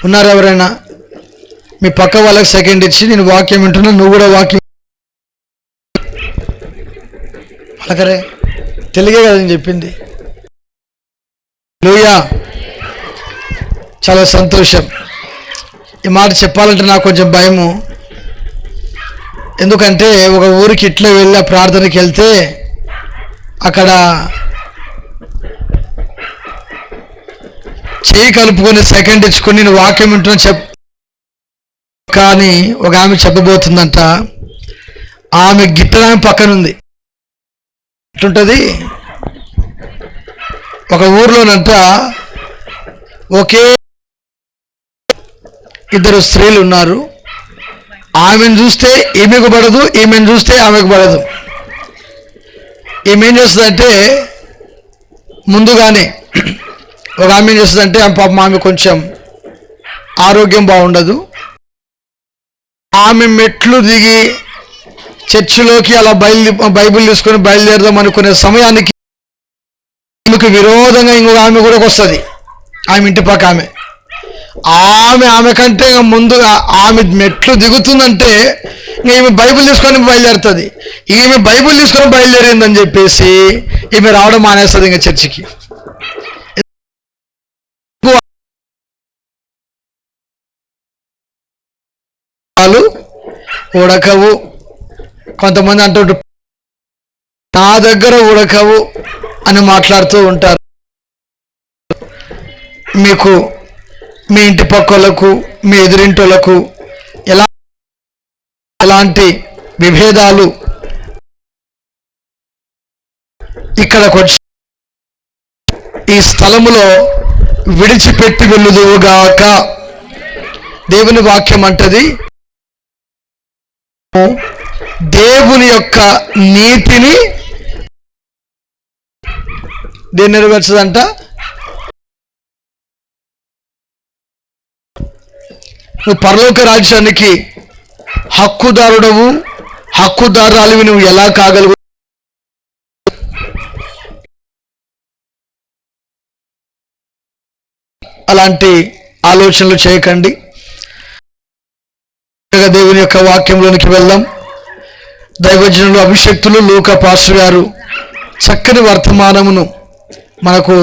ఉన్నారు ఎవరైనా? మీ పక్క వాళ్ళకి సెకండ్ ఇచ్చి నేను వాక్యం వింటున్నా, నువ్వు కూడా వాక్యం పలకరే. తెలుగే కదా నేను చెప్పింది. హల్లెలూయా. చాలా సంతోషం. ఈ మాట చెప్పాలంటే నాకు కొంచెం భయము. ఎందుకంటే ఒక ఊరికి ఇట్లా వెళ్ళి ప్రార్థనకి వెళ్తే అక్కడ చేయి కలుపుకొని సెకండ్ ఇచ్చుకొని నేను వాక్యం వింటున్నా కానీ ఒక ఆమె చెప్పబోతుందంట. ఆమె గిట్టరామె పక్కనుంది. ఎట్లుంటుంది? ఒక ఊర్లోనంట ఒకే ఇద్దరు స్త్రీలు ఉన్నారు. ఆమెను చూస్తే ఈమెకు పడదు, ఈమెను చూస్తే ఆమెకు పడదు. ఈమె ఏం చేస్తుందంటే ముందుగానే ఒక ఆమె ఏం చేస్తుందంటే పాపం ఆమె కొంచెం ఆరోగ్యం బాగుండదు. ఆమె మెట్లు దిగి చర్చిలోకి అలా బైబిల్ తీసుకొని బయలుదేరదాం అనుకునే సమయానికి ఆమెకు విరోధంగా ఇంకొక ఆమె కూడా వస్తుంది. ఆమె ఇంటి పక్క ఆమె కంటే ముందుగా ఆమె మెట్లు దిగుతుందంటే ఈమె బైబిల్ తీసుకొని బయలుదేరుతుంది. ఈమె బైబిల్ తీసుకొని బయలుదేరిందని చెప్పేసి ఈమె రావడం మానేస్తుంది ఇంకా చర్చికి. వాళ్ళు ఉడకవు. కొంతమంది అంటూ నా దగ్గర ఉడకవు అని మాట్లాడుతూ ఉంటారు. మీకు మీ ఇంటి పక్కలకు మీ ఎదురింటోళ్లకు ఎలాంటి విభేదాలు ఇక్కడికి వచ్చి ఈ స్థలములో విడిచిపెట్టి వెళ్ళుదువుగాక. దేవుని వాక్యం అంటది దేవుని యొక్క నీతిని దేన్ని నెరవేర్చదంట? నువ్వు పరలోక రాజ్యానికి హక్కుదారురాలివి నువ్వు ఎలా కాగలవు? అలాంటి ఆలోచనలు చేయకండి. దేవుని యొక్క వాక్యంలోనికి వెళ్దాం. దైవజనులు అభిషక్తులు లూకా పాస్టర్ గారు చక్కని వర్తమానమును మనకు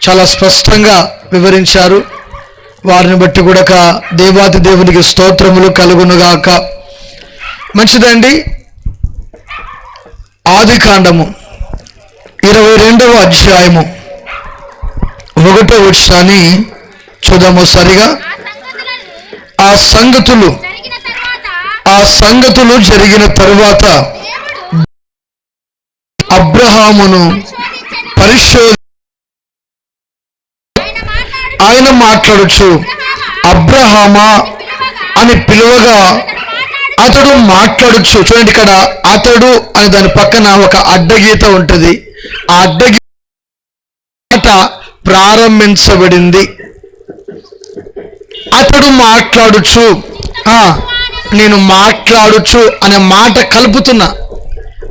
చాలా స్పష్టంగా వివరించారు. వారిని బట్టి కూడా దేవాది దేవునికి స్తోత్రములు కలుగునుగాక. మంచిదండి. ఆదికాండము 22వ అధ్యాయము 1వ వచనాన్ని చూద్దాము సరిగా. ఆ సంగతులు జరిగిన తరువాత అబ్రహామును ఆయన మాట్లాడుచు అబ్రహామా అని పిలువగా అతడు మాట్లాడుచు. చూడండి, ఇక్కడ అతడు అని దాని పక్కన ఒక అడ్డగీత ఉంటుంది. ఆ అడ్డగీత ప్రారంభించబడింది. అతడు మాట్లాడుచు, నేను మాట్లాడుచు అనే మాట కలుపుతున్నా.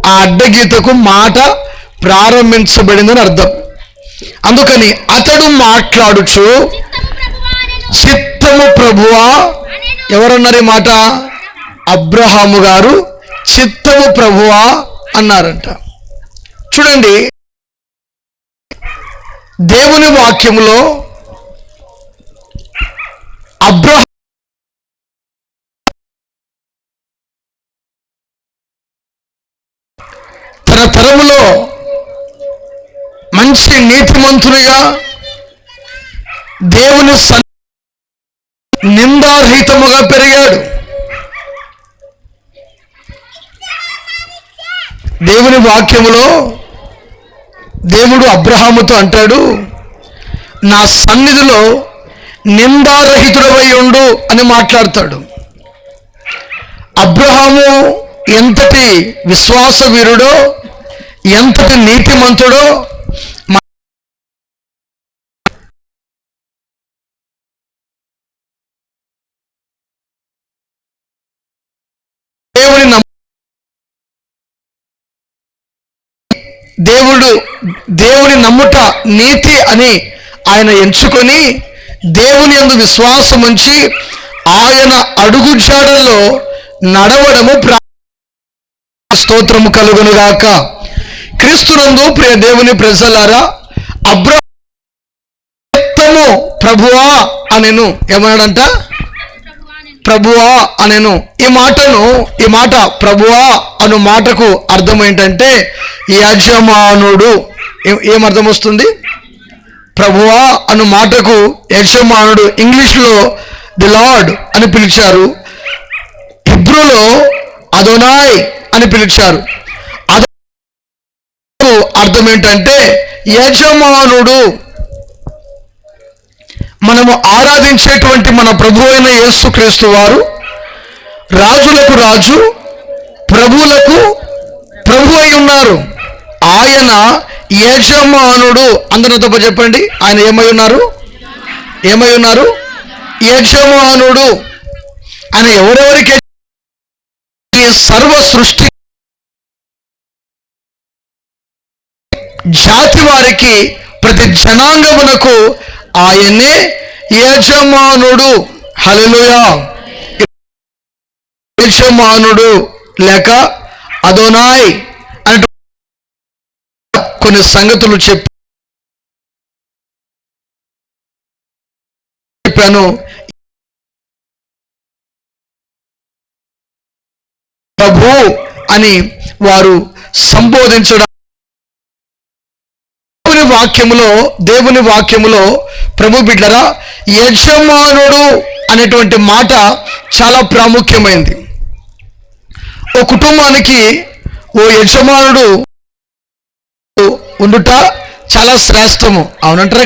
ఆ అడ్డగీతకు మాట ప్రారంభించబడిందని అర్థం. అందుకని అతడు మాట్లాడుచు చిత్తము ప్రభువా. ఎవరన్నారు ఈ మాట? అబ్రహాము గారు చిత్తము ప్రభువా అన్నారంట. చూడండి, దేవుని వాక్యములో అబ్రహాము తన తరములో మంచి నీతిమంతునిగా దేవుని నిందారహితముగా పెరిగాడు. దేవుని వాక్యములో దేవుడు అబ్రహాముతో అంటాడు, నా సన్నిధిలో నిందారహితుడవై ఉండు అని మాట్లాడతాడు. అబ్రహాము ఎంతటి విశ్వాస వీరుడో, ఎంతటి నీతిమంతుడో దేవుని నమ్ముట నీతి అని ఆయన ఎంచుకొని దేవుని యందు విశ్వాసం ఉంచి ఆయన అడుగు జాడల్లో నడవడము స్తోత్రము కలుగునుగాక. క్రీస్తునందు ప్రియ దేవుని ప్రజలారా, అబ్రహాము ప్రభువా అనెను. ఏమన్నాడంట? ప్రభువా అనెను. ఈ మాట ప్రభువా అను మాటకు అర్థం ఏంటంటే యజమానుడు. ఏమర్థం వస్తుంది? ప్రభువా అను మాటకు యజమానుడు. ఇంగ్లీష్లో ది లార్డ్ అని పిలిచారు, హిబ్రూలో అదోనాయ్ అని పిలిచారు. అర్థం ఏంటంటే యజమానుడు. మనము ఆరాధించేటువంటి మన ప్రభు అయిన యేసుక్రీస్తు వారు రాజులకు రాజు, ప్రభువులకు ప్రభు అయి ఉన్నారు. ఆయన యజమానుడు. అందరూ తప్ప చెప్పండి, ఆయన ఏమై ఉన్నారు? యజమానుడు. ఆయన ఎవరెవరికి? సర్వ సృష్టి జాతి వారికి, ప్రతి జనాంగమునకు ఆయనే యజమానుడు. హల్లెలూయా. యజమానుడు లేక అదోనాయ్ అంటే కొన్ని సంగతులు చెప్పాను. ప్రభు అని వారు సంబోధించడం దేవుని వాక్యములో ప్రభు బిడ్డరా, యజమానుడు అనేటువంటి మాట చాలా ప్రాముఖ్యమైంది. ఓ కుటుంబానికి ఓ యజమానుడు ఉండుట చాలా శ్రేష్టము. అవునంటారా?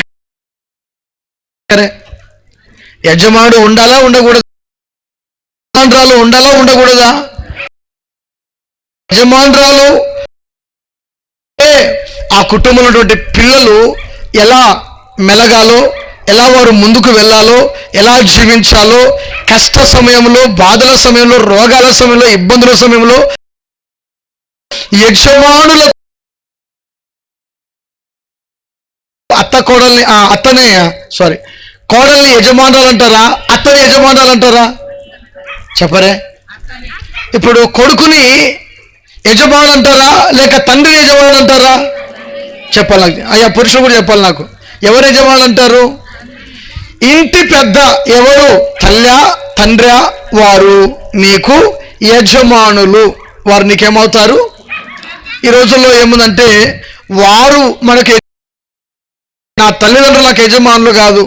యజమానుడు ఉండాలా ఉండకూడదా? యజమానురాలు ఉండాలా ఉండకూడదా? యజమానురాలు ఆ కుటుంబంలో పిల్లలు ఎలా మెలగాలో, ఎలా వారు ముందుకు వెళ్ళాలో, ఎలా జీవించాలో, కష్ట సమయంలో, బాధల సమయంలో, రోగాల సమయంలో, ఇబ్బందుల సమయంలో యజమానుల కోడల్ని యజమానురాలు అంటారా? అత్తని యజమానురాలు అంటారా? చెప్పరే. ఇప్పుడు కొడుకుని యజమానుడు అంటారా లేక తండ్రి యజమానుడు అంటారా? చెప్పాలి నాకు. అయ్యా పురుషులు కూడా చెప్పాలి నాకు. ఎవరు యజమానులు అంటారు? ఇంటి పెద్ద ఎవరు? తల్లా తండ్రా? వారు నీకు యజమానులు. వారు నీకేమవుతారు? ఈ రోజుల్లో ఏముందంటే వారు మనకి, నా తల్లిదండ్రులు నాకు యజమానులు కాదు,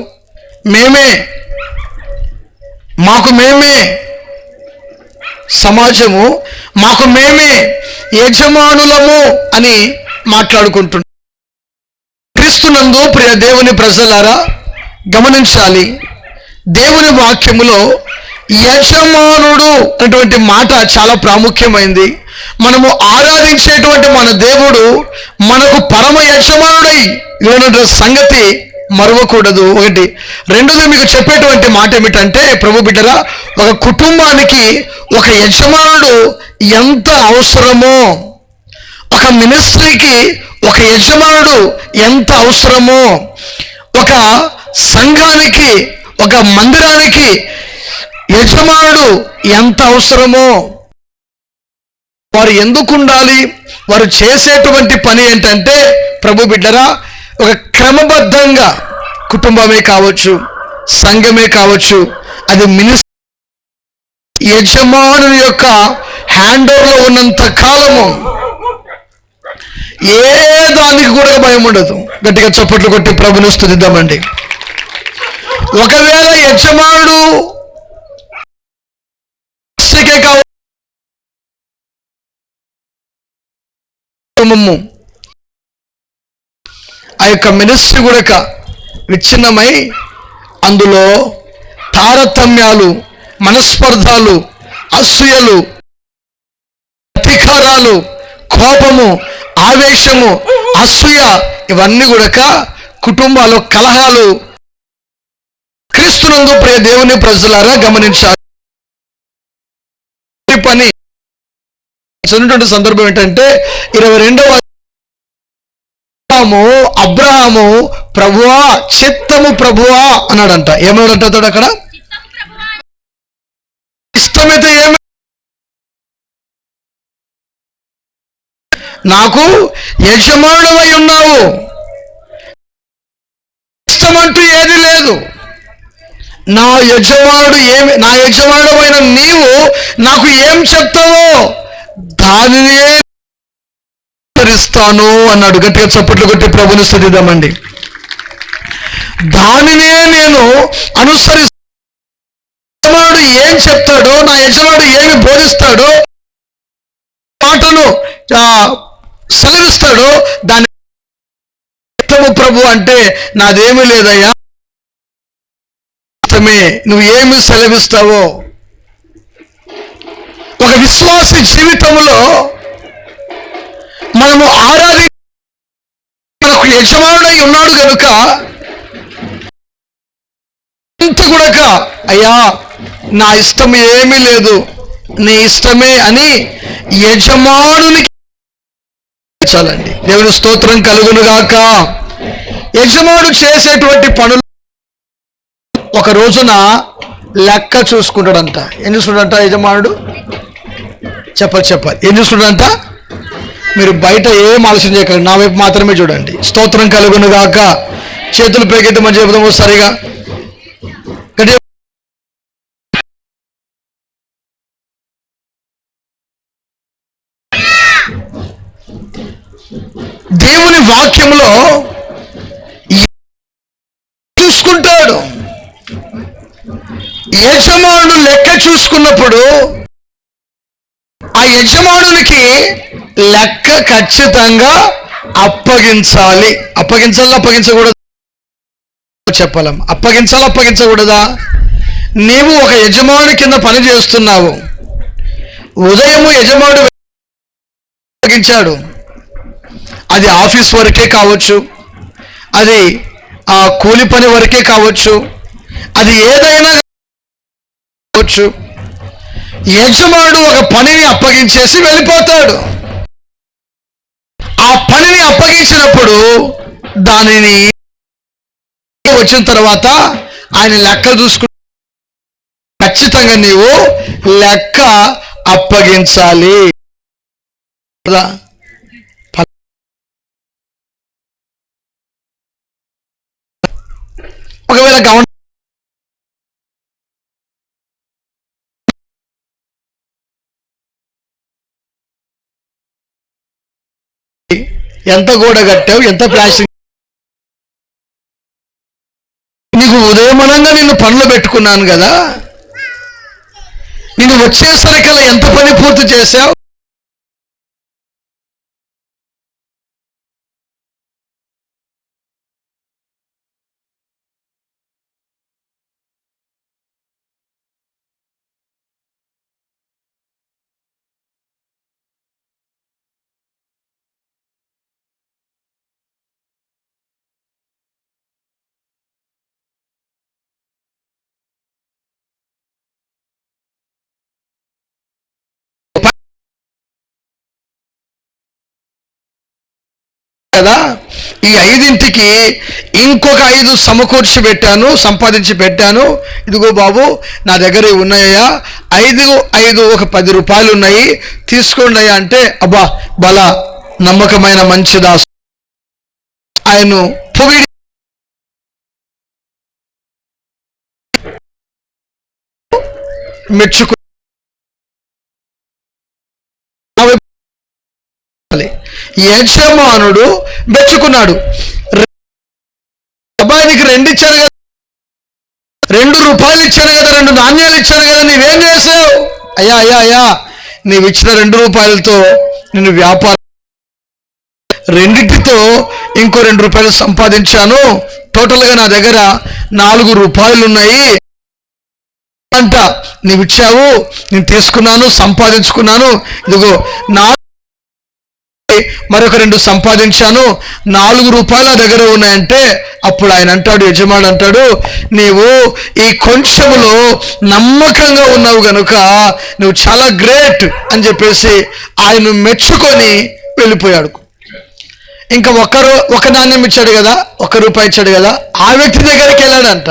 మాకు మేమే సమాజము, మాకు మేమే యజమానులము అని మాట్లాడుకుంటున్నాం. క్రీస్తునందు ప్రియ దేవుని ప్రజలారా గమనించాలి, దేవుని వాక్యములో యజమానుడు అనేటువంటి మాట చాలా ప్రాముఖ్యమైంది. మనము ఆరాధించేటువంటి మన దేవుడు మనకు పరమ యజమానుడై ఉన్నటువంటి సంగతి మరవకూడదు. ఒకటి. రెండోది మీకు చెప్పేటువంటి మాట ఏమిటంటే, ప్రభు బిడ్డరా, ఒక కుటుంబానికి ఒక యజమానుడు ఎంత అవసరమో, ఒక మినిస్ట్రీకి ఒక యజమానుడు ఎంత అవసరమో, ఒక సంఘానికి, ఒక మందిరానికి యజమానుడు ఎంత అవసరమో, వారు ఎందుకు ఉండాలి, వారు చేసేటువంటి పని ఏంటంటే, ప్రభు బిడ్డరా, ఒక క్రమబద్ధంగా కుటుంబమే కావచ్చు, సంఘమే కావచ్చు, అది మినిస్ట్రీ యజమానుని యొక్క హ్యాండ్ ఓవర్లో ఉన్నంత కాలము ఏ దానికి కూడా భయం ఉండదు. గట్టిగా చప్పట్లు కొట్టి ప్రభుని స్తుతిద్దామండి. ఒకవేళ యజమానుడు ఆ యొక్క మినిస్ట్రీ కూడా విచ్ఛిన్నమై అందులో తారతమ్యాలు, మనస్పర్ధాలు, అసూయలు, అధికారాలు, కోపము, ఆవేశము, అసూయ, ఇవన్నీ కూడా కుటుంబాలు కలహాలు క్రీస్తునందు ప్రియ దేవుని ప్రజలారా గమనించాలి. పని చదివినటువంటి సందర్భం ఏంటంటే 22వ అబ్రహాము ప్రభువా, చిత్తము ప్రభువా అన్నాడంట. ఏమన్నాడంట అతడు అక్కడ? ఇష్టమైతే ఏమి, నాకు యజమానుడవై ఉన్నావు, ఇష్టమంటూ ఏది లేదు. నా యజమానుడమైన నీవు నాకు ఏం చెప్తావో దానినే అనుసరిస్తాను అన్నాడు. గట్టిగా చప్పట్లు కొట్టి ప్రభుని స్తుతిద్దామండి. దానినే నేను అనుసరిస్తాను. యజమానుడు ఏం చెప్తాడో, నా యజమానుడు ఏమి బోధిస్తాడో, మాటను సెలవిస్తాడో దాని ప్రభు అంటే నాదేమీ లేదయ్యా, నువ్వు ఏమి సెలవిస్తావో. ఒక విశ్వాసి జీవితంలో మనము ఆరాధనకు యజమానుడై ఉన్నాడు కనుక ఇంత కూడా అయ్యా నా ఇష్టం ఏమీ లేదు, నీ ఇష్టమే అని యజమానునికి చాలండి. దేవుని స్తోత్రం కలుగునుగాక. యజమానుడు చేసేటువంటి పనులు ఒక రోజున లెక్క చూసుకుంటాడంట. ఏం చూసుకుంటాడంట యజమానుడు? చెప్పాలి ఏం చూసుకుంటాడంట? మీరు బయట ఏం ఆలోచన చేయకండి, నా వైపు మాత్రమే చూడండి. స్తోత్రం కలుగునుగాక. చేతులు పైకెత్తి మనం చెబుదాము సరిగా. దేవుని వాక్యంలో చూసుకుంటాడు. యజమానుడు లెక్క చూసుకున్నప్పుడు ఆ యజమానునికి లెక్క ఖచ్చితంగా అప్పగించకూడదు చెప్పలేం. అప్పగించకూడదా? నీవు ఒక యజమాని కింద పని చేస్తున్నావు. ఉదయము యజమానుడు అప్పగించాడు, అది ఆఫీస్ వరకే కావచ్చు, అది ఆ కూలి పని వరకే కావచ్చు, అది ఏదైనా కావచ్చు. యజమానుడు ఒక పనిని అప్పగించేసి వెళ్ళిపోతాడు. ఆ పనిని అప్పగించినప్పుడు దానిని వచ్చిన తర్వాత ఆయన లెక్క చూసుకుంటే ఖచ్చితంగా నీవు లెక్క అప్పగించాలి. ఒకవేళ గవర్నమెంట్ ఎంత గోడ కట్టావు, ఎంత ప్లాస్టిక్, నీకు ఉదయమనంగా నిన్ను పనులు పెట్టుకున్నాను కదా, నిన్ను వచ్చేసరికల్లా ఎంత పని పూర్తి చేశావు, కదా. ఈ 5ంటికి ఇంకొక 5 సమకూర్చి పెట్టాను, సంపాదించి పెట్టాను. ఇదిగో బాబు నా దగ్గర ఉన్నాయా, 5 ఒక 10 రూపాయలు ఉన్నాయి, తీసుకోండి అయ్యా అంటే, అబ్బా బల నమ్మకమైన మంచి దాసు ఆయన పొగిడి మెచ్చుకు యజమానుడు మెచ్చుకున్నాడు. అబ్బాయికి 2 ఇచ్చాను కదా, 2 రూపాయలు ఇచ్చాను కదా, 2 నాణ్యాలు ఇచ్చాను కదా, నీవేం చేసావు? అయ్యా నీవు ఇచ్చిన 2 రూపాయలతో నేను వ్యాపారం 2టితో ఇంకో 2 రూపాయలు సంపాదించాను, టోటల్గా నా దగ్గర 4 రూపాయలు ఉన్నాయి అంట. నీవు ఇచ్చావు, నేను తీసుకున్నాను, సంపాదించుకున్నాను, ఇదిగో మరొక 2 సంపాదించాను, 4 రూపాయలు నా దగ్గర ఉన్నాయంటే అప్పుడు ఆయన అంటాడు, యజమానుడు అంటాడు, నీవు ఈ కొంచెములో నమ్మకంగా ఉన్నావు గనుక నువ్వు చాలా గ్రేట్ అని చెప్పేసి ఆయన మెచ్చుకొని వెళ్ళిపోయాడు. ఇంకా ఒక నాణ్యం ఇచ్చాడు కదా, ₹1 ఇచ్చాడు కదా, ఆ వ్యక్తి దగ్గరికి వెళ్ళాడంట.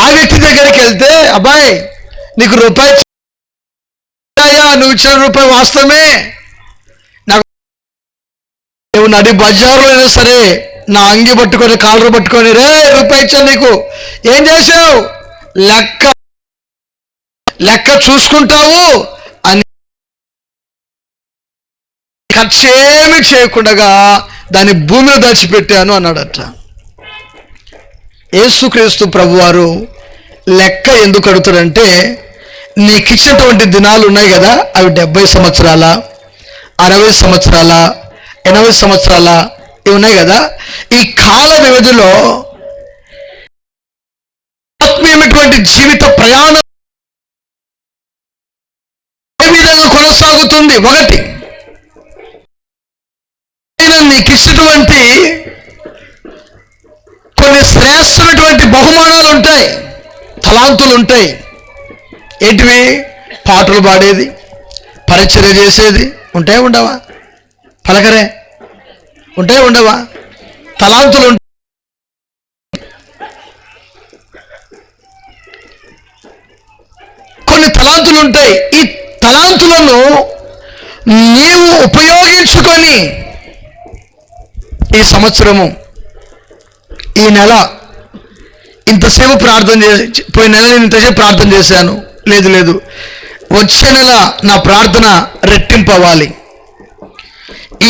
ఆ వ్యక్తి దగ్గరికి వెళ్తే, అబ్బాయి నీకు రూపాయి, నువ్వు ఇచ్చిన రూపాయి వాస్తవమే, నాకు నువ్వు నడి బజార్లో అయినా సరే నా అంగి పట్టుకొని కాలరు పట్టుకొని, రే రూపాయి ఇచ్చాను నీకు, ఏం చేశావు, లెక్క చూసుకుంటావు అని ఖర్చేమీ చేయకుండా దాన్ని భూమిలో దాచిపెట్టాను అన్నాడట. యేసుక్రీస్తు ప్రభువారు లెక్క ఎందుకు అడుగుతాడంటే, నీకు ఇచ్చినటువంటి దినాలు ఉన్నాయి కదా, అవి 70 సంవత్సరాల, 60 సంవత్సరాల, 80 సంవత్సరాల ఇవి ఉన్నాయి కదా, ఈ కాల వ్యవధిలో ఆత్మీయమైనటువంటి జీవిత ప్రయాణం ఏ విధంగా కొనసాగుతుంది. ఒకటి, నీకు ఇచ్చినటువంటి కొన్ని శ్రేష్టమైనటువంటి బహుమానాలు ఉంటాయి, తలాంతులు ఉంటాయి. ఏంటివి? పాటలు పాడేది, పరిచర్య చేసేది ఉంటాయి ఉండవా? పలకరే ఉంటాయి ఉండవా? తలాంతులు ఉంటాయి. కొన్ని తలాంతులు ఉంటాయి. ఈ తలాంతులను నీవు ఉపయోగించుకొని ఈ సంవత్సరము, ఈ నెల ఇంతసేపు ప్రార్థన చేసి, పోయిన నెల నేను ఇంతసేపు ప్రార్థన చేశాను, లేదు వచ్చే నెల నా ప్రార్థన రెట్టింపు అవ్వాలి,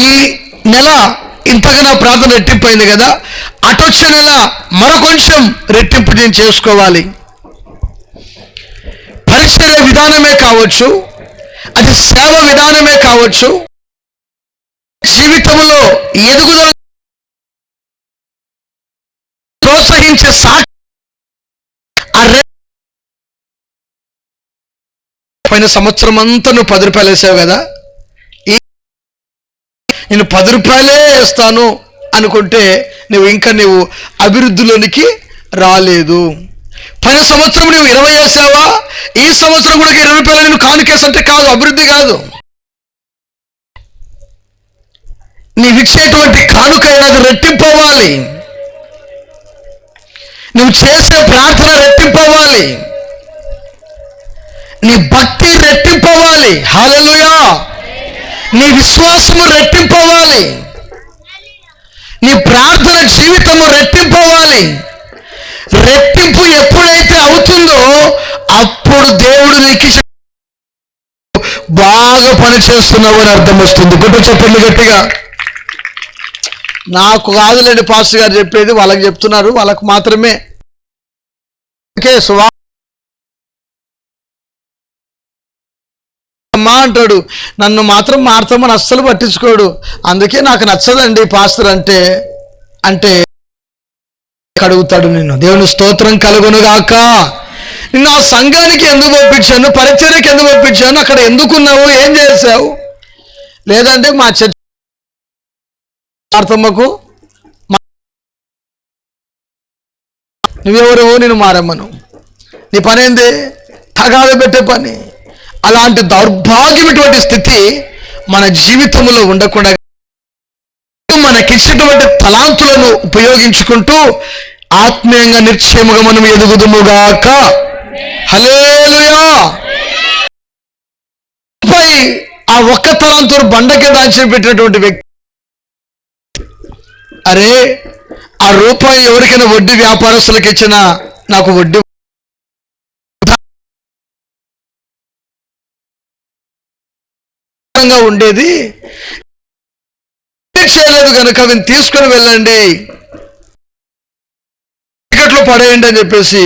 ఈ నెల ఇంతగా నా ప్రార్థన రెట్టింపు అయింది కదా, అటొచ్చే నెల మరొంచెం రెట్టింపు నేను చేసుకోవాలి. పరిచర్య విధానమే కావచ్చు, అది సేవ విధానమే కావచ్చు, జీవితంలో ఎదుగుదల ప్రోత్సహించే పోయిన సంవత్సరం అంతా నువ్వు ₹10 వేసావు కదా, నేను ₹10 వేస్తాను అనుకుంటే నువ్వు అభివృద్ధిలోనికి రాలేదు. పోయిన సంవత్సరం నువ్వు 20 వేసావా, ఈ సంవత్సరం కూడా ₹20 నేను కానుకేసి అంటే కాదు, అభివృద్ధి కాదు. నీవిచ్చేటువంటి కానుక అనేది రెట్టింపు అవ్వాలి, నువ్వు చేసే ప్రార్థన రెట్టింపు అవ్వాలి, నీ భక్తి రెట్టింపు అవ్వాలి. హల్లెలూయా. నీ విశ్వాసము రెట్టింపు అవ్వాలి, నీ ప్రార్థన జీవితము రెట్టింపు అవ్వాలి. రెట్టింపు ఎప్పుడైతే అవుతుందో అప్పుడు దేవుడు నీకు బాగా పనిచేస్తున్నావు అని అర్థం వస్తుంది. గుడ్డ చెప్పండి గట్టిగా. నాకు కాదులేండి పాస్టర్ గారు చెప్పేది, వాళ్ళకి చెప్తున్నారు, వాళ్ళకు మాత్రమే. అమ్మా అంటాడు, నన్ను మాత్రం మార్తామని అస్సలు పట్టించుకోడు, అందుకే నాకు నచ్చదండి పాస్టర్ అంటే అడుగుతాడు నిన్ను. దేవుని స్తోత్రం కలుగునుగాక. నిన్ను ఆ సంఘానికి ఎందుకు పంపించాను, పరిచర్యకి ఎందుకు పంపించాను, అక్కడ ఎందుకున్నావు, ఏం చేశావు? లేదంటే మా చర్చ మార్తమ్మకు నువ్వెవరు, నేను మారమ్మను, నీ పని ఏంది, తగాద పెట్టే పని. అలాంటి దౌర్భాగ్యమైనటువంటి స్థితి మన జీవితంలో ఉండకుండా మనకిచ్చినటువంటి తలాంతులను ఉపయోగించుకుంటూ ఆత్మీయంగా నిశ్చయముగా మనం ఎదుగుదుముగాక. హల్లెలూయా. ఆ ఒక్క తలాంతును బండకే దాచి పెట్టినటువంటి వ్యక్తి, అరే ఆ రూపాయి ఎవరికైనా వడ్డీ వ్యాపారస్తులకు ఇచ్చినా నాకు వడ్డీ ఉండేది, చేయలేదు కనుక వీని తీసుకుని వెళ్ళండి, టికెట్లో పడేయండి అని చెప్పేసి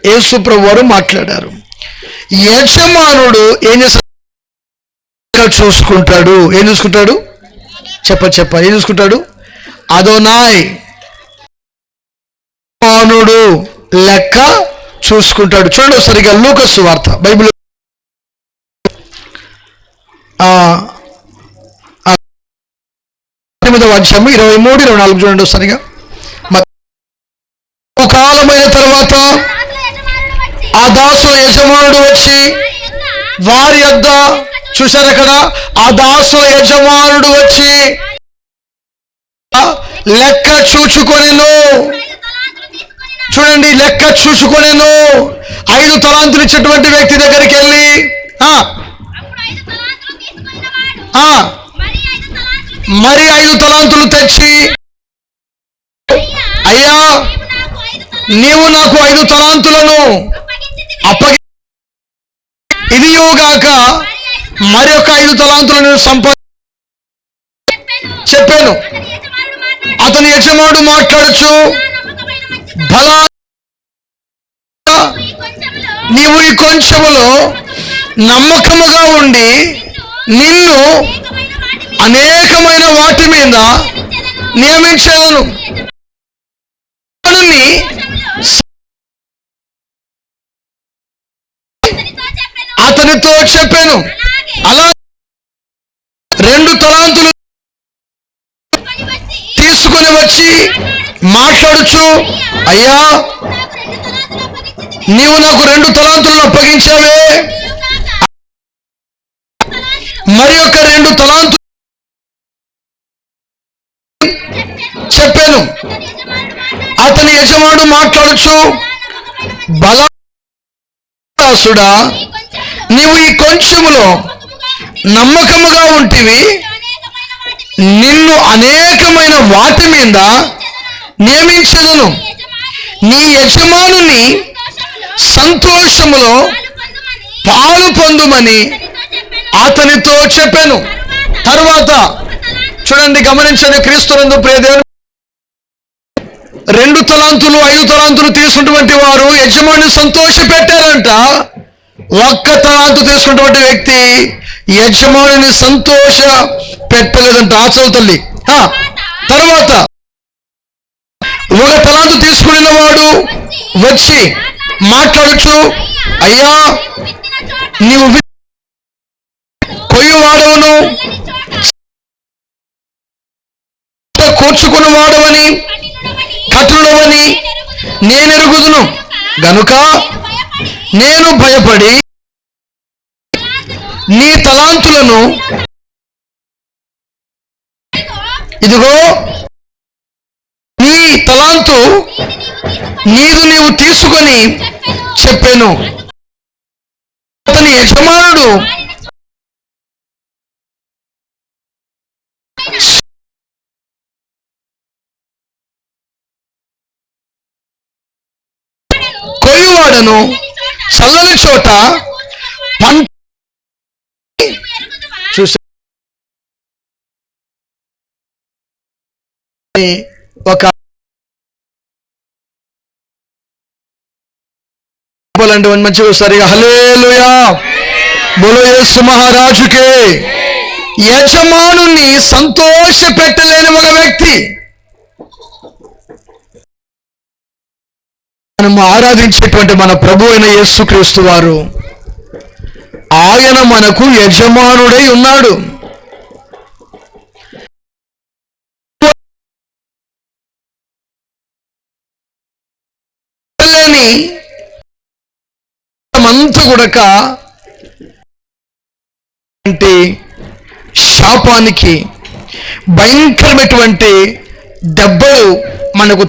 యేసు ప్రభువు వారు మాట్లాడారు. యజమానుడు ఏం చూసుకుంటాడు? ఏం చూసుకుంటాడు? ఏం చూసుకుంటాడు? అదోనాయ్ యజమానుడు లెక్క చూసుకుంటాడు. చూడండి ఒకసారిగా లూకా సువార్త బైబిల్ 8వ అధ్యాయం 23, 24 చూడండి ఒకసారిగా. కాలమైన తర్వాత ఆ దాసుల యజమానుడు వచ్చి వారి యొద్ద, చూశారు అక్కడ, ఆ దాసుల యజమానుడు వచ్చి లెక్క చూచుకొనెను. చూడండి, లెక్క చూచుకొనెను. 5 తలాంతులు ఇచ్చేటువంటి వ్యక్తి దగ్గరికి వెళ్ళి మరి 5 తలాంతులు తెచ్చి, అయ్యా నీవు నాకు 5 తలాంతులను ఇదియుగాక మరి ఒక 5 తలాంతులను చెప్పాను. అతని యజమానుడు మాట్లాడుచు, బలా నీవు ఈ కొంచెములో నమ్మకముగా ఉండి నిన్ను అనేకమైన వాటి మీద నియమించాను. అతనితో చెప్పాను. అలా 2 తలాంతులు తీసుకుని వచ్చి మాట్లాడుచు, అయ్యా నీవు నాకు 2 తలాంతులను అప్పగించావే, మరి ఒక 2 తలాంతులు చెప్పాను. అతని యజమానుడు మాట్లాడుచు, బలదాసుడా నీవు ఈ కొంచెములో నమ్మకముగా ఉంటివి, నిన్ను అనేకమైన వాటి మీద నియమించదను. నీ యజమానుని సంతోషములో పాలు పొందుమని అతనితో చెప్పాను. తరువాత చూడండి, గమనించండి క్రీస్తునందు ప్రియదేవుని, 2 తలాంతులు 5 తలాంతులు తీసుకున్నటువంటి వారు యజమాని సంతోష పెట్టారంట. 1 తలాంతు తీసుకున్నటువంటి వ్యక్తి యజమానిని సంతోష పెట్టలేదంట. ఆచరణ తల్లి. తర్వాత 1 తలాంతు తీసుకున్న వాడు వచ్చి మాట్లాడుచు, అయ్యా నీవు కొయ్యవాడవును, కూర్చుకున్న వాడవని, కఠినుడవని నేను ఎరుగుదును గనుక నేను భయపడి నీ తలాంతులను ఇదిగో నీ తలాంతు నీవు తీసుకొని చెప్పాను. అతని యజమానుడు కొయ్యవాడను చల్లని చోట పంట చూసి ఒక మంచిగా సరిగా హల్లెలూయా బోలో యేసు మహారాజుకే. యజమానుని సంతోష పెట్టలేని ఒక వ్యక్తి, మనం ఆరాధించేటువంటి మన ప్రభు అయిన యేసుక్రీస్తు వారు, ఆయన మనకు యజమానుడై ఉన్నాడు. అంతా కూడా శాపానికి భయంకరమైనటువంటి దెబ్బలు మనకు.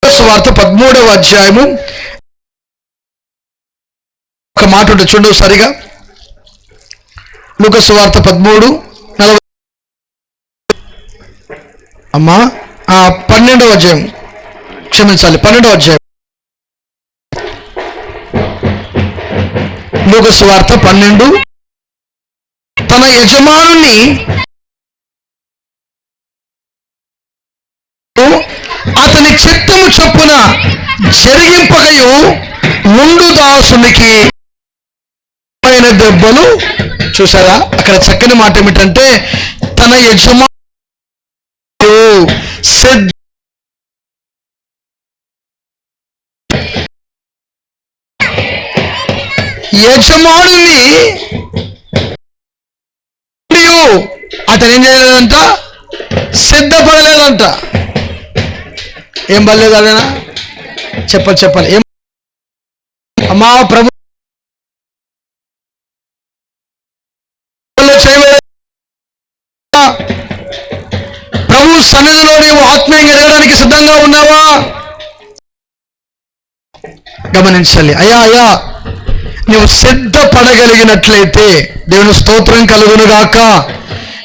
సువార్త 13వ అధ్యాయము ఒక మాట ఉంటుంది చూడు సరిగా. లూకా సువార్త 13:40 అమ్మా 12వ అధ్యాయం, క్షమించాలి 12వ అధ్యాయం, లూకా సువార్త 12. తన యజమానుని అతని చిత్తము చొప్పున జరిగింపకయు ముందు దాసునికి దెబ్బలు. చూసారా అక్కడ చక్కని మాట ఏమిటంటే, తన యజమానుని అతను ఏం చేయలేదంట, సిద్ధపడలేదంట. ఏం పర్లేదు అదేనా చెప్పాలి ఏం అమ్మా ప్రభు సిద్ధంగా ఉన్నావా? గమనించాలి. అయ్యా అయ్యా నీవు సిద్ధపడగలిగినట్లయితే దేవుని స్తోత్రం కలుగునుగాక.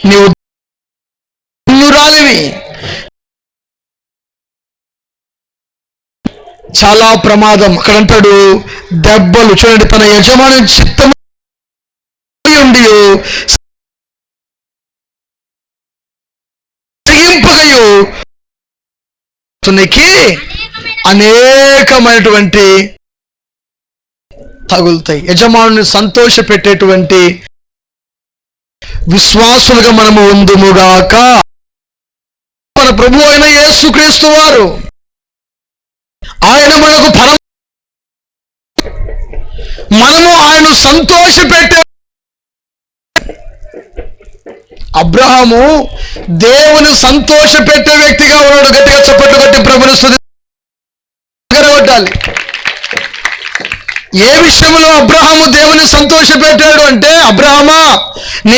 నీవు ధన్యురాలివి. చాలా ప్రమాదం. అక్కడ అంటాడు దెబ్బలు. చూడండి, తన యజమాని చిత్తము ఉండి అనేకమైనటువంటి తగులుతాయి. యజమానుని సంతోష పెట్టేటువంటి విశ్వాసులుగా మనము ఉందుముగాక. మన ప్రభు అయిన యేసుక్రీస్తు వారు ఆయన మనకు మనము ఆయన సంతోష పెట్టే. అబ్రహాము దేవుని సంతోష పెట్టే వ్యక్తిగా ఉన్నాడు. గట్టిగా చప్పట్లు కొట్టి ప్రభుని స్తుతించాలి. ఏ విషయంలో అబ్రహాము దేవుని సంతోష పెట్టాడు అంటే, అబ్రహామా నీ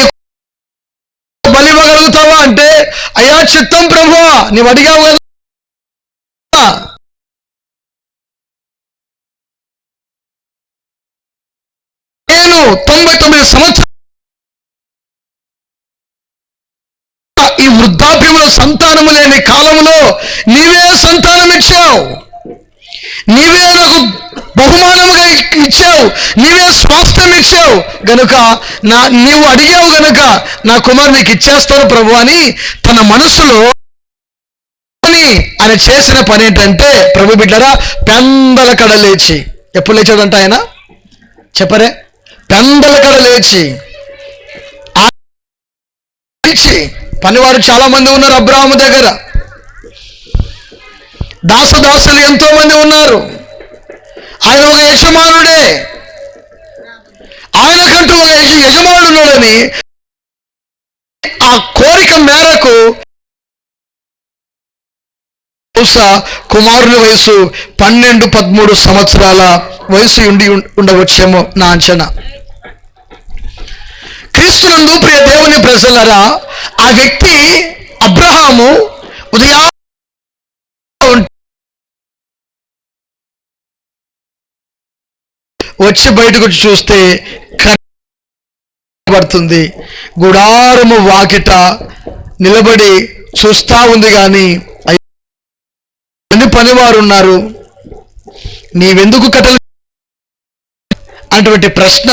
బలి ఇవ్వగలుగుతావా అంటే, అయ్యా చిత్తం ప్రభువా నీవు అడిగావు కదా. నేను 99 సంవత్సరాలు ఈ వృద్ధాప్యంలో సంతానము లేని కాలంలో నీవే సంతానం ఇచ్చావు, నీవే నాకు బహుమానముగా ఇచ్చావు, నీవే స్వాస్థ్యం ఇచ్చావు గనుక నీవు అడిగావు గనుక నా కుమారు నీకు ఇచ్చేస్తాను ప్రభు అని తన మనసులో ఆయన చేసిన పని ఏంటంటే, ప్రభు బిడ్డరా పెందల కడ లేచి. ఎప్పుడు లేచాడంట ఆయన చెప్పరే? పెందల కడ లేచి. పనివారు చాలా మంది ఉన్నారు అబ్రహాము దగ్గర, దాసదాసులు ఎంతో మంది ఉన్నారు. ఆయన ఒక యజమానుడే. ఆయనకంటూ ఒక యజమానుడు ఉన్నాడని ఆ కోరిక మేరకు బహుశా కుమారుని వయసు 12-13 సంవత్సరాల వయసు ఉండి ఉండవచ్చేమో నా అంచనా. క్రీస్తునందు ప్రియ దేవుని ప్రజలారా, ఆ వ్యక్తి అబ్రహాము ఉదయం వచ్చి బయటకు వచ్చి చూస్తే కనబడుతుంది. గుడారము వాకిట నిలబడి చూస్తా ఉంది. కానీ పనివారు ఉన్నారు, నీవెందుకు కట్టలు? అటువంటి ప్రశ్న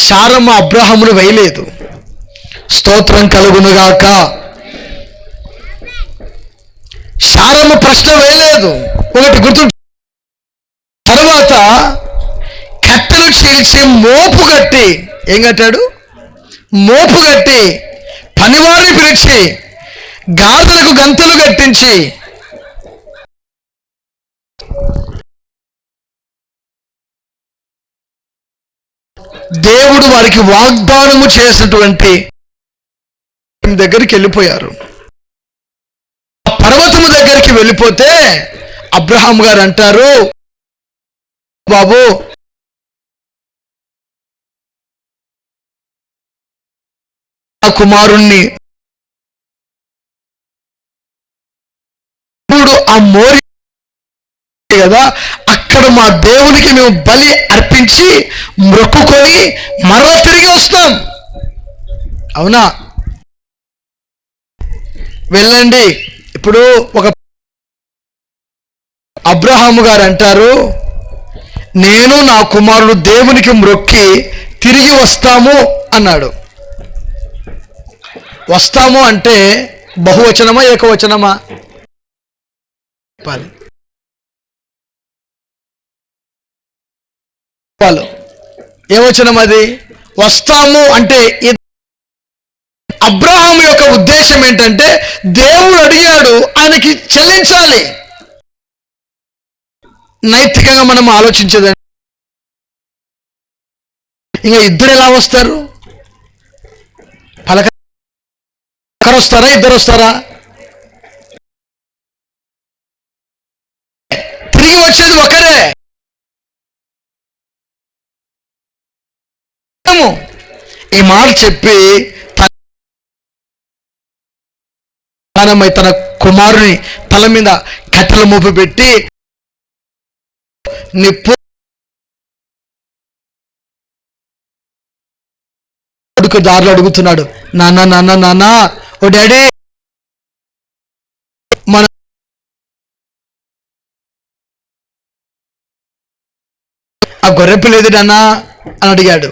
శారమ్మ అబ్రహామును వేయలేదు. స్తోత్రం కలుగునుగాక. శారమ్మ ప్రశ్న వేయలేదు. ఒకటి గుర్తు. తర్వాత కట్టెలు చేసి మోపు కట్టి, ఏం కట్టాడు? మోపు కట్టి పనివారిని పిలిచి గాజులకు గంతలు కట్టించి దేవుడు వారికి వాగ్దానము చేసినటువంటి దగ్గరికి వెళ్ళిపోయారు. పర్వతము దగ్గరికి వెళ్ళిపోతే అబ్రహాం గారు అంటారు, బాబు కుమారుణ్ణి ఆ మోరి కదా, అక్కడ మా దేవునికి మేము బలి అర్పించి మొక్కుకొని మరలా తిరిగి వస్తాం. అవునా? వెళ్ళండి. ఇప్పుడు ఒక అబ్రహాము గారు అంటారు, నేను నా కుమారుడు దేవునికి మొక్కి తిరిగి వస్తాము అన్నాడు. వస్తాము అంటే బహువచనమా ఏకవచనమా? ఏ వచనం అది? వస్తాము అంటే అబ్రహాము యొక్క ఉద్దేశం ఏంటంటే, దేవుడు అడిగాడు, ఆయనకి చెల్లించాలి. నైతికంగా మనం ఆలోచించదండి. ఇంకా ఇద్దరు ఎలా వస్తారు? ఒకరు వస్తారా, ఇద్దరు వస్తారా? తిరిగి వచ్చేది ఒకరే. ఈ మాట చెప్పి తన కుమారుని తల మీద కట్టెల మోపు పెట్టి నిప్పు కొడుకు దారిలో అడుగుతున్నాడు, నాన్న నాన్న నాన్న, ఓ డాడీ మన ఆ గొర్రెపిల్ల ఏది నాన్న అని అడిగాడు.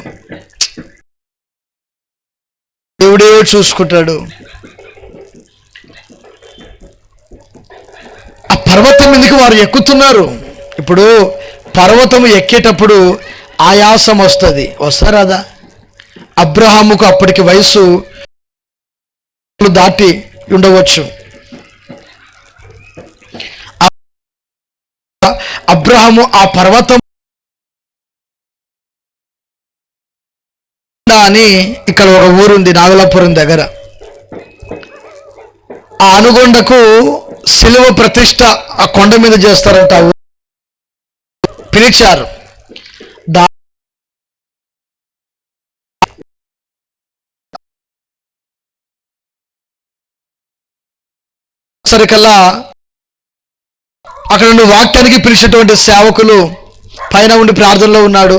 దేవుడే చూసుకుంటాడు. ఆ పర్వతం మీదకి వారు ఎక్కుతున్నారు. ఇప్పుడు పర్వతం ఎక్కేటప్పుడు ఆయాసం వస్తుంది, వస్తారాదా? అబ్రహాముకు అప్పటికి వయసు దాటి ఉండవచ్చు. అబ్రహాము ఆ పర్వతం అని ఇక్కడ ఒక ఊరుంది నాగలాపురం దగ్గర. ఆ అనుగొండకు శిలువ ప్రతిష్ట ఆ కొండ మీద చేస్తారంట. పిలిచారు. సరికల్లా అక్కడ నుండి వాక్యానికి పిలిచినటువంటి సేవకులు పైన ఉండి ప్రార్థనలో ఉన్నాడు.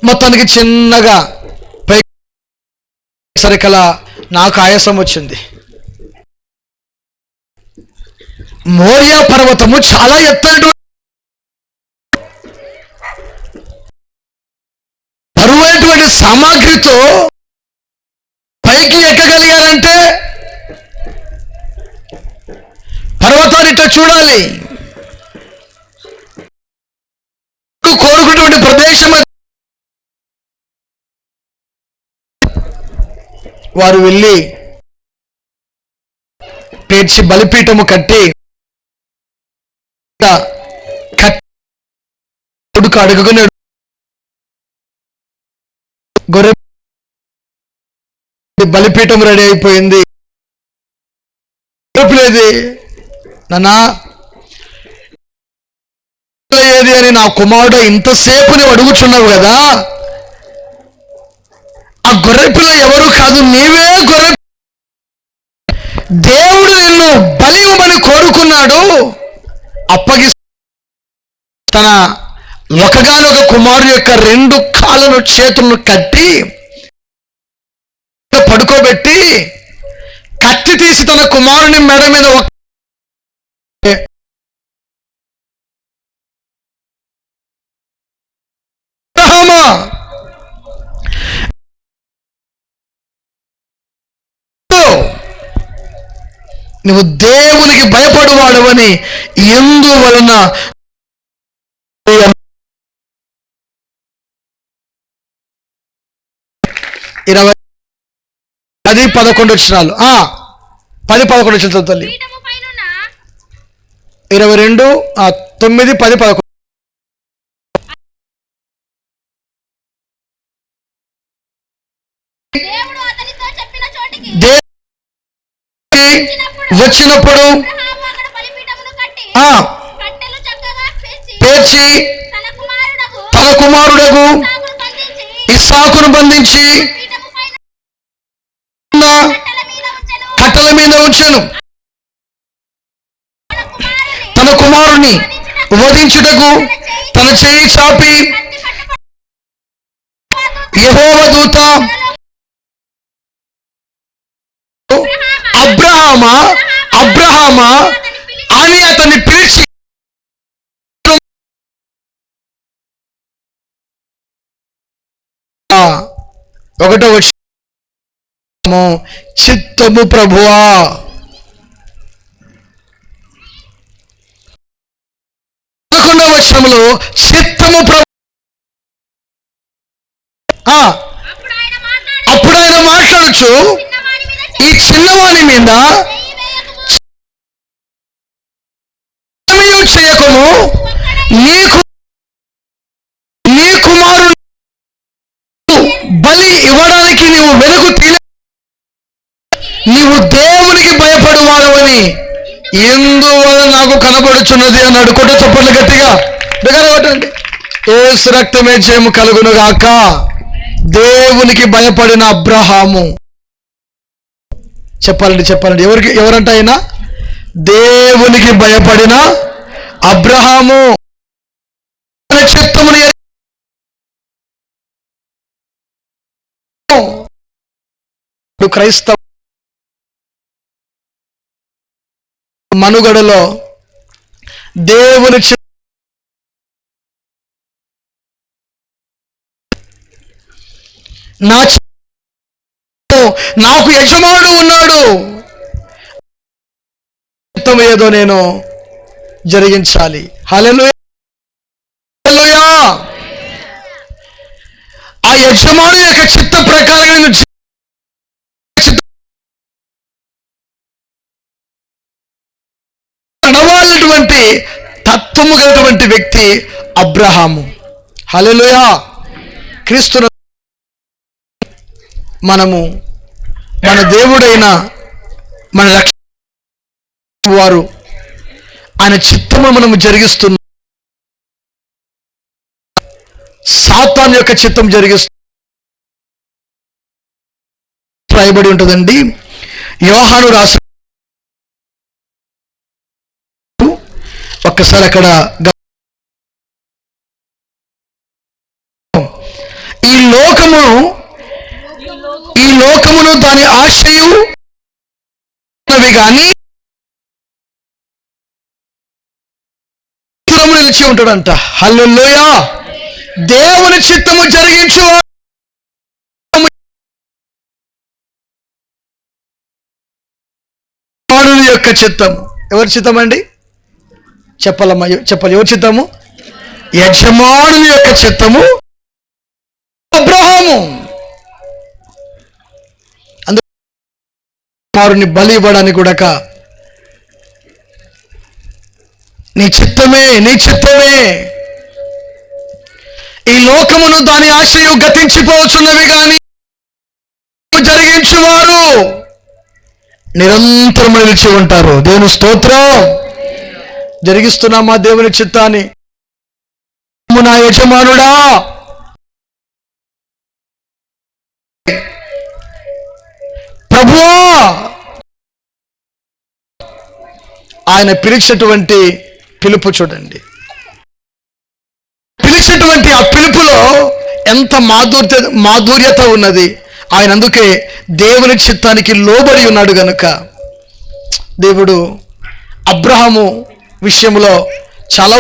మొత్తానికి చిన్నగా పై సరికల్లా నాకు ఆయాసం వచ్చింది. మోరియా పర్వతము చాలా ఎత్తైన బరువైనటువంటి సామాగ్రితో పైకి ఎక్కగలిగారంటే పర్వతాన్ని ఇట్లా చూడాలి. కోరుకున్నటువంటి ప్రదేశం వారు వెళ్ళి పేర్చి బలిపీఠము కట్టి కొడుకు అడుగుకున్నాడు. గొర్రె బలిపీఠం రెడీ అయిపోయింది. ఏది నాన్నా ఏది అని నా కుమారుడు ఇంతసేపు నువ్వు అడుగుచున్నావు కదా, ఆ గొర్రె పిల్ల ఎవరు కాదు, నీవే గొర్రె. దేవుడు నిన్ను బలి ఇవ్వమని కోరుకున్నాడు. అప్పగి తన ఒకగానొక కుమారుడు యొక్క 2 కాళ్ళను చేతులను కట్టి పడుకోబెట్టి కత్తి తీసి తన కుమారుని మెడ మీద నువ్వు దేవునికి భయపడువాడవని ఎందువలన 10-11 వచనాలు 10-11 వచనాలు తల్లి 22 9 10 11 వచ్చినప్పుడు పేర్చి తన కుమారుడకు ఇస్సాకును బంధించి కట్టెల మీద ఉంచెను. తన కుమారుణ్ణి వధించుటకు తన చేయి చాపి యెహోవా దూత అబ్రహామా అని అతన్ని పిలిచి ఒకటో చిత్తము ప్రభువా. వచనంలో చిత్తము ప్రభు. అప్పుడు ఆయన మాట్లాడుచు ఈ చిన్నవాని మీద చేయకము, నీ కుమారుడు బలి ఇవ్వడానికి నీవు వెనుక నీవు దేవునికి భయపడువాడవని ఎందువల్ల నాకు కనబడుచున్నది అన్నాడు. కొట్ట చప్పట్లు గట్టిగా బిగరగొట్టండి. యేసు రక్తమే జయము కలుగును గాక. దేవునికి భయపడిన అబ్రహాము. చెప్పాలండి ఎవరంట ఆయన? దేవునికి భయపడిన అబ్రహాము. చిత్తముని క్రైస్తవ మనుగడలో దేవుని నాకు యజమానుడు ఉన్నాడు, చిత్తం ఏదో నేను జరిగించాలి. హల్లెలూయా. ఆ యజమాను యొక్క చిత్త ప్రకారం నడవాలటువంటి తత్వము కలిగినటువంటి వ్యక్తి అబ్రహాము. హల్లెలూయా. క్రీస్తును మనము మన దేవుడైన మన రక్షణ వారు ఆయన చిత్తము మనము జరిగిస్తున్న సాతాను యొక్క చిత్తం రాయబడి ఉంటుందండి. యోహాను రాసు ఒక్కసారి అక్కడ ఈ లోకమును దాని ఆశయు కానీ నిలిచి ఉంటాడంట. హల్లెలూయా. దేవుని చిత్తము జరిగించేవాడు యొక్క చిత్తము. ఎవరి చిత్తం అండి? చెప్పాలి. ఎవరి చిత్తము? యజమానుని యొక్క చిత్తము అబ్రహాము. కుమారుని బలి ఇవ్వడానికి కూడా నీ చిత్తమే. ఈ లోకమును దాని ఆశయు గతించిపోవచ్చున్నవి కానీ జరిగించేవారు నిరంతరం నిలిచి ఉంటారు. దేవుని స్తోత్రం. జరిగిస్తున్నామా దేవుని చిత్తాన్ని? నా యజమానుడా, ప్రభువా, ఆయన పిలిచేటువంటి పిలుపు చూడండి. పిలిచేటువంటి ఆ పిలుపులో ఎంత మాధుర్యత ఉన్నది. ఆయన అందుకే దేవుని చిత్తానికి లోబడి ఉన్నాడు గనుక దేవుడు అబ్రహాము విషయంలో చాలా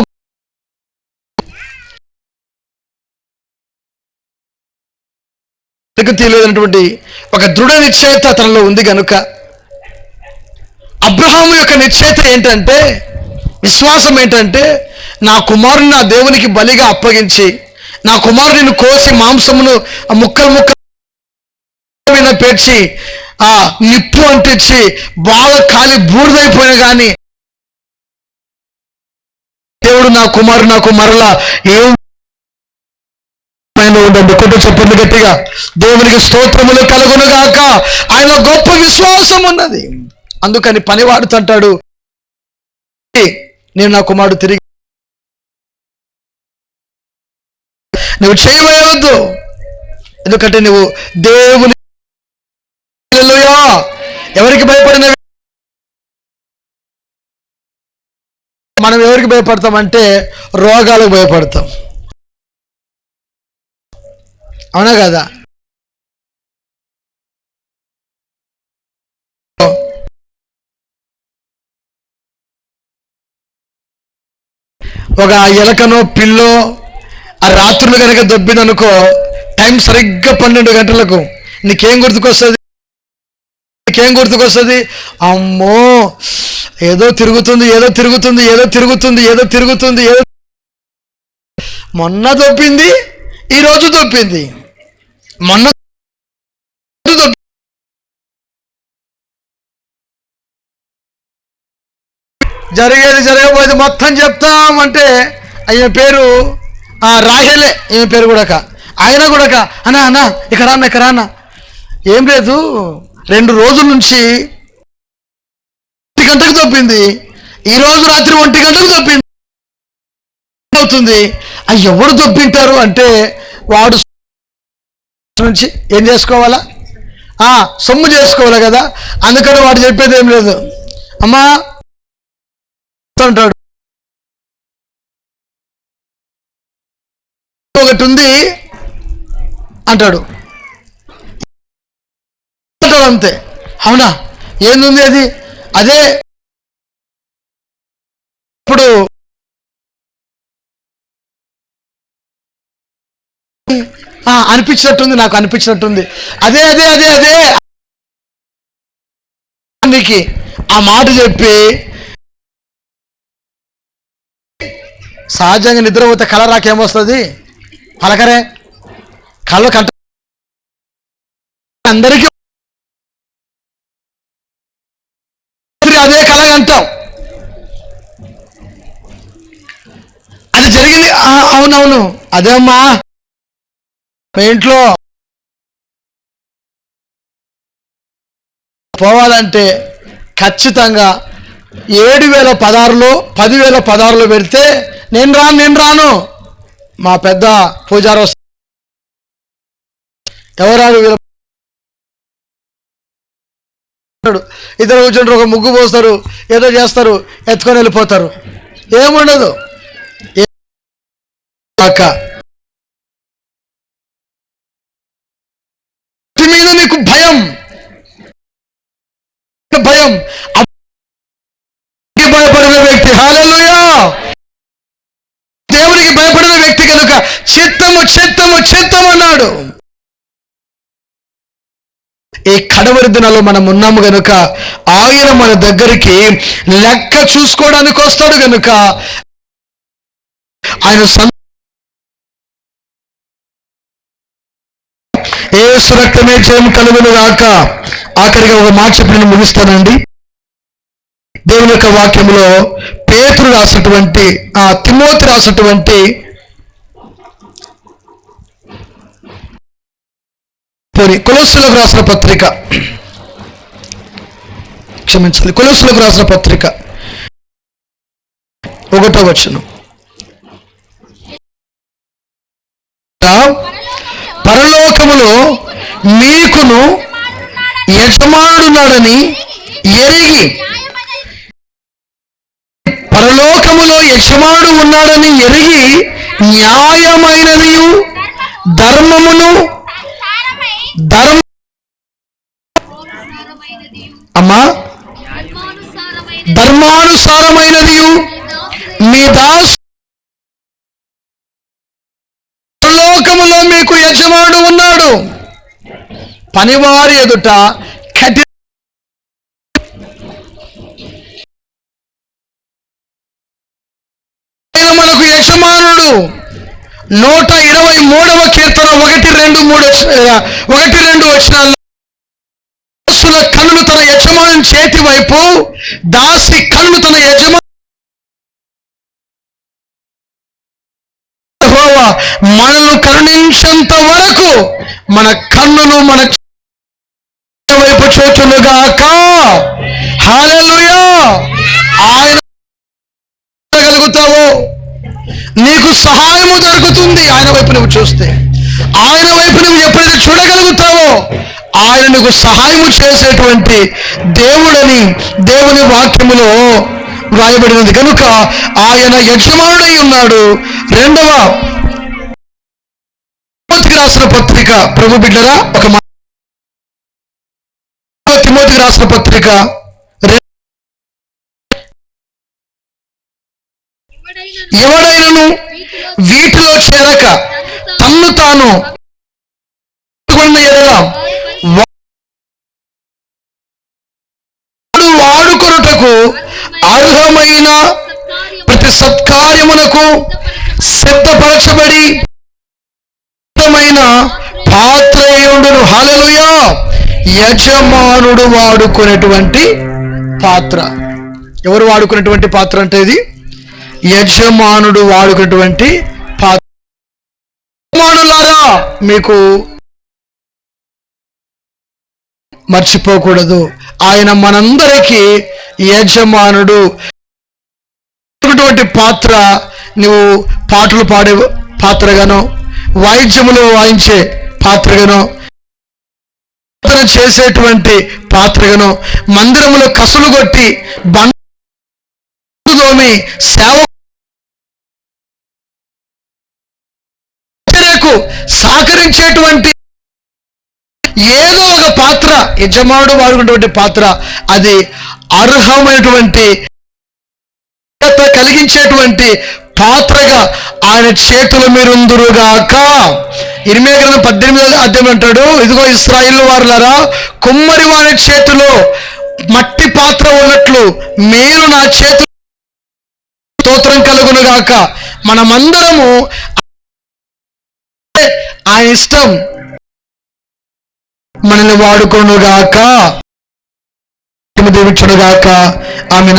తెలియనటువంటి ఒక దృఢ నిశ్చయత తనలో ఉంది గనుక అబ్రహాము యొక్క నిశ్చయత ఏంటంటే, విశ్వాసం ఏంటంటే, నా కుమారుని నా దేవునికి బలిగా అప్పగించి నా కుమారుని కోసి మాంసమును ముక్కలు మీద పేర్చి ఆ నిప్పు అంటించి బాగా కాలి బూడిదైపోయినా కానీ దేవుడు నా కుమారుడు నాకు మరలా ఏం ఉండండి. కొట్టు చెప్పండి గట్టిగా. దేవునికి స్తోత్రములు కలుగును గాక. ఆయనలో గొప్ప విశ్వాసం ఉన్నది. అందుకని పనివాడుతుంటాడు, నేను నా కుమారుడు తిరిగి నువ్వు చేయవద్దు, ఎందుకంటే నువ్వు దేవుని ఎవరికి భయపడిన మనం ఎవరికి భయపడతామంటే రోగాలకు భయపడతాం. అవునా కదా? ఒక ఎలకనో పిల్లో ఆ రాత్రులు కనుక దొబ్బిందనుకో, టైం సరిగ్గా 12 గంటలకు నీకేం గుర్తుకొస్తుంది? అమ్మో ఏదో తిరుగుతుంది. మొన్న దొబ్బింది, ఈరోజు దొబ్బింది. మొన్న జరగబోయేది మొత్తం చెప్తామంటే ఆయన పేరు రాహేలే. ఈమె పేరు కూడా ఆయన కూడా అన్నా ఇక్కడ అన్న ఏం లేదు, 2 రోజుల నుంచి 1 గంటకు దొబ్బింది, ఈ రోజు రాత్రి 1 గంటకు దొబ్బింది అవుతుంది. ఎవరు దొబ్బింటారు అంటే వాడు నుంచి ఏం చేసుకోవాలా? సొమ్ము చేసుకోవాలి కదా. అందుకని వాడు చెప్పేది ఏం లేదు. అమ్మా అంటాడు, ఒకటి ఉంది అంటాడు అంతే. అవునా, ఏంది అది? అదే ఇప్పుడు అనిపించినట్టుంది, నాకు అనిపించినట్టుంది, అదే అదే అదే అదే నీకు ఆ మాట చెప్పి సహజంగా నిద్రపోతే కళ రాకేమొస్తుంది? పలకరే కళ్ళు కంట అందరికీ అదే కళ అంటాం. అది జరిగింది. అవునవును, అదే అమ్మా మీ ఇంట్లో పోవాలంటే ఖచ్చితంగా 7,016లో 10,016లో పెడితే నేను రాను మా పెద్ద పూజారి ఎవరాడు ఇద్దరు కూర్చుంటారు, ఒక ముగ్గు పోస్తారు, ఏదో చేస్తారు, ఎత్తుకొని వెళ్ళిపోతారు, ఏముండదు. మీద నీకు భయం భయపడిన వ్యక్తి, హల్లెలూయా, దేవునికి భయపడిన వ్యక్తి కనుక చిత్తము అన్నాడు. ఈ కడవరి దినాల్లో మనం ఉన్నాము గనుక ఆయన మన దగ్గరికి లెక్క చూసుకోవడానికి వస్తాడు గనుక ఆయన యేసు రక్తమే జయం కలుగును గాక. ఆఖరిగా ఒక మాట చెప్పి నేను ముగిస్తానండి. దేవుని యొక్క వాక్యంలో పేతురు రాసినటువంటి తిమోతి రాసినటువంటి కొలొస్సీయులకు రాసిన పత్రిక, క్షమించాలి, కొలొస్సీయులకు రాసిన పత్రిక 1వ వచనం, పరలోకములో మీకును యజమానుడున్నాడని ఎరిగి, పరలోకములో యజమానుడు ఉన్నాడని ఎరిగి న్యాయమైనదియు ధర్మమును ధర్మానుసారమైనదియు మీ దాసు పరలోకములో మీకు యజమానుడు ఉన్నాడు. పనివారి ఎదుట మనకు యజమానుడు. 123వ కీర్తన 1-2 వచనాల్లో కన్నులు తన యజమాని చేతి వైపు, దాసి కన్నులు తన యజమాని మనల్ని కరుణించేంత వరకు మన కన్నులు మన వైపు చూచునుగాక. హల్లెలూయా. ఆయన గలుగుతావో నీకు సహాయము దొరుకుతుంది. ఆయన వైపు నువ్వు చూస్తే, ఆయన వైపు నువ్వు ఎప్పుడైతే చూడగలుగుతావో ఆయన నీకు సహాయము చేసేటువంటి దేవుడని దేవుని వాక్యములో వ్రాయబడినది కనుక ఆయన యజమానుడై ఉన్నాడు. 2వ తిమోతికి రాసిన పత్రిక, ప్రభు బిడ్డరా, ఒక తిమోతికి రాసిన పత్రిక ఎవడైనను వీటిలో చేరక తన్ను తాను వాడుకొనుటకు అర్హమైన ప్రతి సత్కార్యమునకు సిద్ధపరచబడి పాత్రయుండును. హల్లెలూయా. యజమానుడు వాడుకునేటువంటి పాత్ర. ఎవరు వాడుకునేటువంటి పాత్ర అంటే ఇది యజమానుడు వాడుకునేటువంటి పాత్ర. యజమానులారా, మీకు మర్చిపోకూడదు, ఆయన మనందరికీ యజమానుడు. పాత్ర నువ్వు పాటలు పాడే పాత్రగానో, వాయిద్యములు వాయించే పాత్రగాను, చేసేటువంటి పాత్రగాను, మందిరములో కసులు కొట్టి బంధుదోమి సేవకు సహకరించేటువంటి ఏదో ఒక పాత్ర, యజమానుడు వాడుకున్నటువంటి పాత్ర, అది అర్హమైనటువంటి కలిగించేటువంటి పాత్రగా ఆయన చేతుల మీరుందురుగాక. ఇర్మియా గ్రంథం 18వ అధ్యాయం అంటాడు, ఇదిగో ఇశ్రాయేలు వారులారా, కుమ్మరి వారి చేతిలో మట్టి పాత్ర ఉన్నట్లు మీరు నా చేతులు స్తోత్రం కలుగునుగాక. మనమందరము ఆయన ఇష్టం మనల్ని వాడుకోనుగాక, దీవించునుగాక. ఆమె